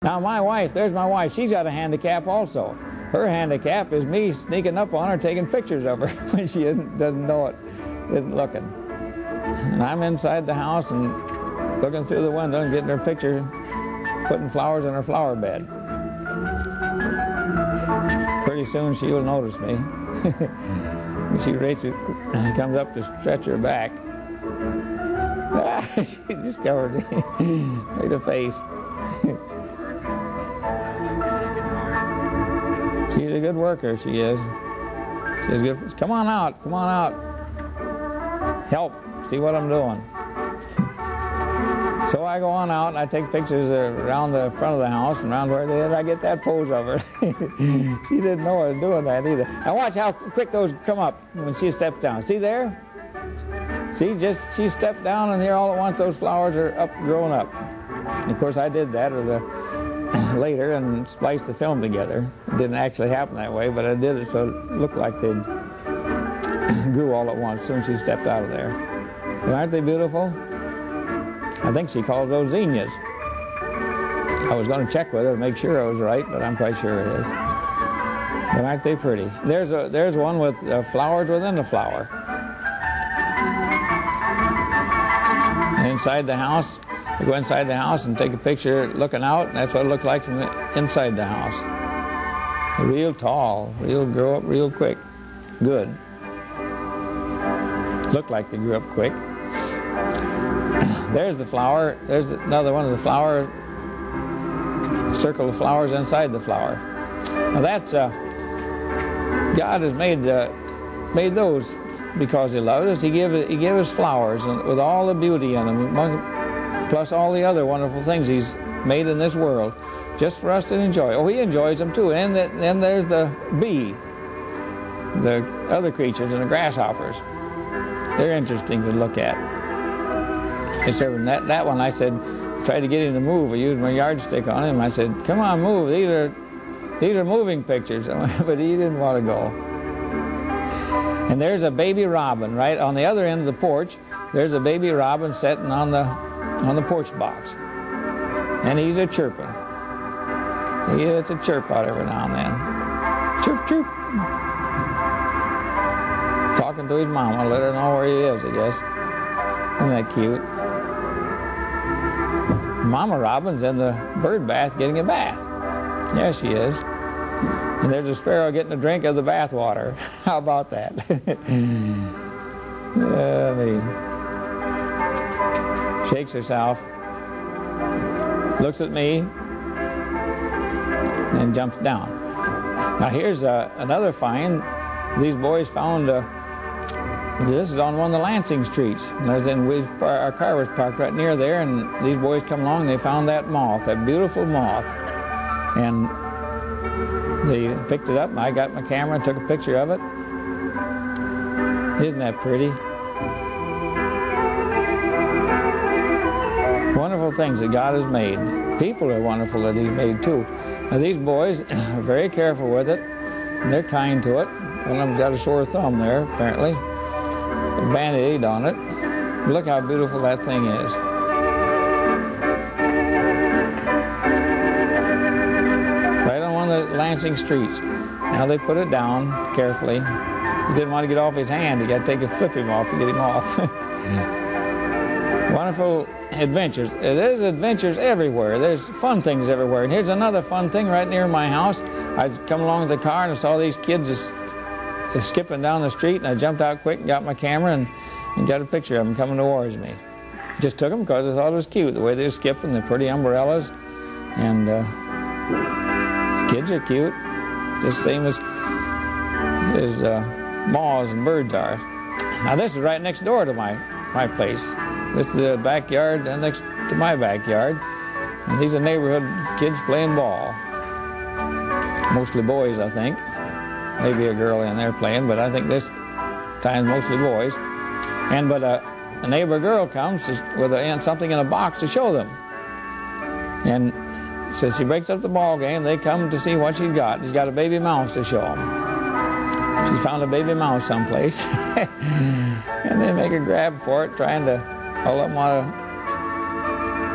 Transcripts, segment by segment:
Now my wife, there's my wife, she's got a handicap also. Her handicap is me sneaking up on her, taking pictures of her when she doesn't know it, isn't looking. And I'm inside the house and looking through the window and getting her picture, putting flowers in her flower bed. Pretty soon she'll notice me. She comes up to stretch her back. She discovered me, made a face. She's a good worker, she is. She's good. Come on out, come on out. Help, see what I'm doing. So I go on out and I take pictures around the front of the house and around where they did. I get that pose of her. She didn't know I was doing that either. Now watch how quick those come up when she steps down. See there? See, she stepped down and here all at once those flowers are up, grown up. And of course I did that later and spliced the film together. It didn't actually happen that way, but I did it so it looked like they grew all at once as soon as she stepped out of there. But aren't they beautiful? I think she calls those zinnias. I was going to check with her to make sure I was right, but I'm quite sure it is. But aren't they pretty? There's one with flowers within the flower. Inside the house, you go inside the house and take a picture looking out, and that's what it looks like from inside the house. Real tall, grow up real quick. Good. Look like they grew up quick. There's the flower. There's another one of the flower, circle of flowers inside the flower. Now that's, God has made those because He loved us. He gave us flowers and with all the beauty in them, plus all the other wonderful things He's made in this world, just for us to enjoy. Oh, He enjoys them too. And then there's the bee, the other creatures, and the grasshoppers. They're interesting to look at. Except that one, I said, tried to get him to move. I used my yardstick on him. I said, "Come on, move. These are moving pictures." But he didn't want to go. And there's a baby robin right on the other end of the porch. There's a baby robin sitting on the porch box, and he's a chirping. It's a chirp out every now and then. Chirp, chirp. Talking to his mama, let her know where he is, I guess. Isn't that cute? Mama robin's in the bird bath getting a bath. Yeah, she is. And there's a sparrow getting a drink of the bath water. How about that? Shakes herself, looks at me, and jumps down. Now here's another find. These boys found, this is on one of the Lansing streets. Our car was parked right near there, and these boys come along and they found that moth, that beautiful moth. And they picked it up, and I got my camera and took a picture of it. Isn't that pretty? Wonderful things that God has made. People are wonderful that He's made too. Now these boys are very careful with it, and they're kind to it. One of them's got a sore thumb there, apparently. A Band-Aid on it. Look how beautiful that thing is. Right on one of the Lansing streets. Now they put it down carefully. He didn't want to get off his hand. He got to flip him off to get him off. Wonderful adventures. There's adventures everywhere. There's fun things everywhere. And here's another fun thing right near my house. I come along with the car and I saw these kids just skipping down the street, and I jumped out quick and got my camera and got a picture of them coming towards me. Just took them because I thought it was cute, the way they were skipping, the pretty umbrellas. And the kids are cute, just same as moths and birds are. Now this is right next door to my place. This is the backyard next to my backyard. And these are neighborhood kids playing ball. Mostly boys, I think. Maybe a girl in there playing, but I think this time mostly boys. But a neighbor girl comes with something in a box to show them. And so she breaks up the ball game. They come to see what she's got. She's got a baby mouse to show them. She found a baby mouse someplace. And they make a grab for it, trying to, all of them want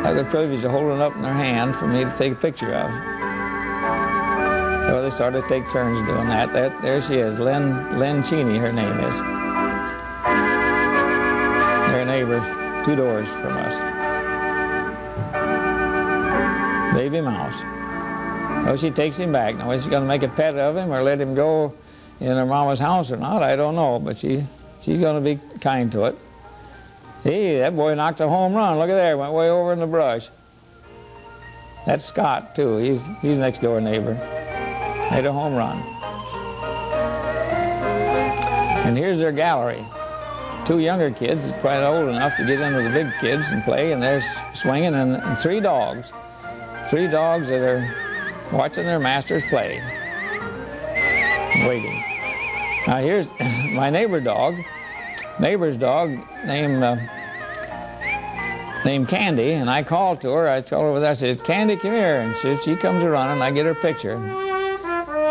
to have the privilege of holding it up in their hand for me to take a picture of. So they sort of take turns doing that. There she is, Lynn Cheney, her name is. They're neighbors 2 doors from us. Baby mouse. Well, she takes him back. Now, is she going to make a pet of him or let him go in her mama's house or not? I don't know, but she's going to be kind to it. Hey, that boy knocked a home run. Look at there, went way over in the brush. That's Scott, too. He's next door neighbor. Made a home run. And here's their gallery. 2 younger kids, quite old enough to get into the big kids and play, and they're swinging, and 3 dogs. 3 dogs that are watching their masters play, waiting. Now here's my neighbor's dog named Candy, and I called to her. I told her over there, I said, Candy, come here. And she comes running, I get her picture.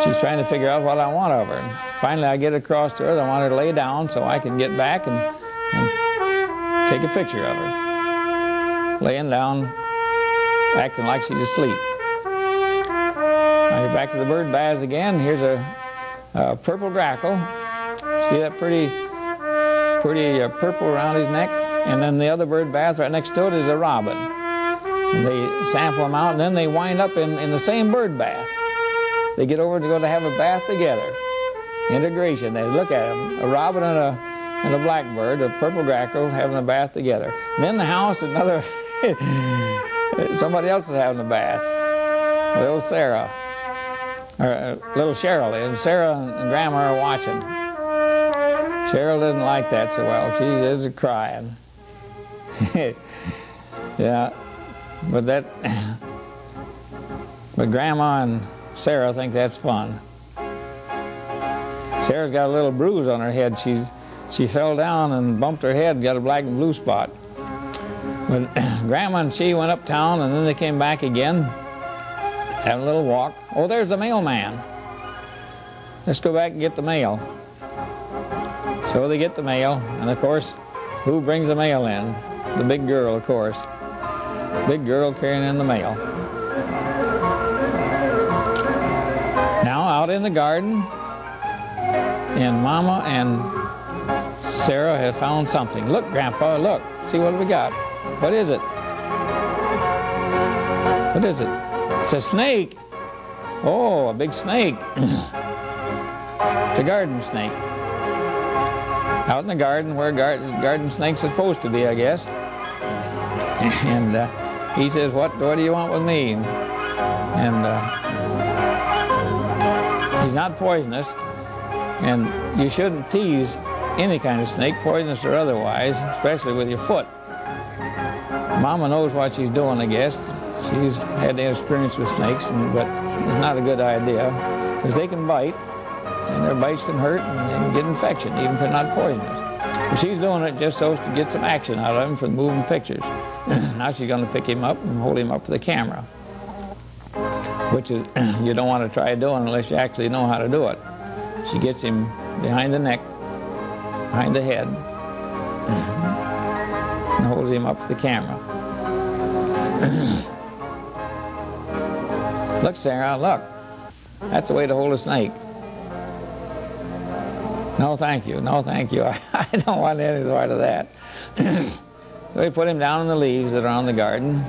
She's trying to figure out what I want of her. And finally I get across to her. I want her to lay down so I can get back and take a picture of her. Laying down, acting like she's asleep. Now you're back to the bird baths again. Here's a purple grackle. See that pretty purple around his neck? And then the other bird bath right next to it is a robin. And they sample them out, and then they wind up in the same bird bath. They get over to go to have a bath together. Integration. They look at them. A robin and a blackbird, a purple grackle, having a bath together. And in the house, another somebody else is having a bath. Little Sarah, or little Cheryl, and Sarah and Grandma are watching. Cheryl doesn't like that so well. She is crying. Yeah, but Grandma and Sarah think that's fun. Sarah's got a little bruise on her head. She fell down and bumped her head, got a black and blue spot. But Grandma and she went uptown, and then they came back again, having a little walk. Oh, there's the mailman. Let's go back and get the mail. So they get the mail, and of course, who brings the mail in? The big girl, of course. Big girl carrying in the mail. Now out in the garden, and Mama and Sarah have found something. Look, Grandpa, look. See what we got. What is it? What is it? It's a snake. Oh, a big snake. It's a garden snake. Out in the garden where garden snakes are supposed to be, I guess. And he says, what do you want with me? And he's not poisonous, and you shouldn't tease any kind of snake, poisonous or otherwise, especially with your foot. Mama knows what she's doing, I guess. She's had experience with snakes, but it's not a good idea, because they can bite, and their bites can hurt and get infection, even if they're not poisonous. But she's doing it just so as to get some action out of him for moving pictures. Now she's going to pick him up and hold him up for the camera, which is you don't want to try doing unless you actually know how to do it. She gets him behind the neck, behind the head, and holds him up for the camera. Look, Sarah, look. That's the way to hold a snake. No, thank you. No, thank you. I don't want any part of that. So we put him down in the leaves that are on the garden.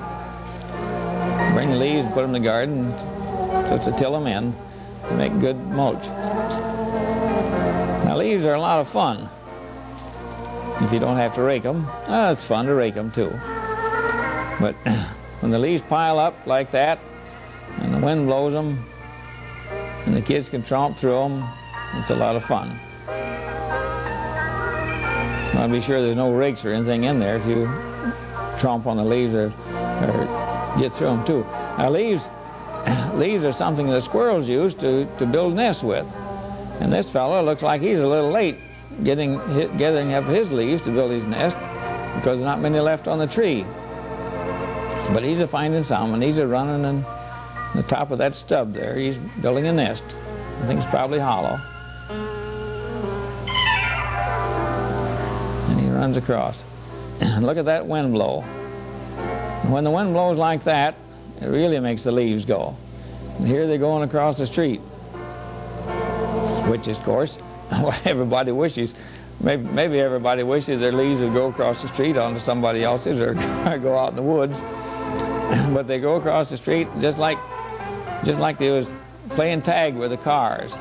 Bring the leaves and put them in the garden so to till them in to make good mulch. Now, leaves are a lot of fun if you don't have to rake them. It's fun to rake them, too. But when the leaves pile up like that, and the wind blows them, and the kids can tromp through them, it's a lot of fun. You want to be sure there's no rakes or anything in there if you tromp on the leaves or get through them too. Now leaves are something that squirrels use to build nests with. And this fellow looks like he's a little late gathering up his leaves to build his nest because there's not many left on the tree. But he's finding some, and he's running in the top of that stub there. He's building a nest. I think it's probably hollow. And he runs across. And look at that wind blow. The when the wind blows like that, it really makes the leaves go. And here they're going across the street, which is, of course, what everybody wishes. Maybe everybody wishes their leaves would go across the street onto somebody else's, or go out in the woods. But they go across the street just like they was playing tag with the cars.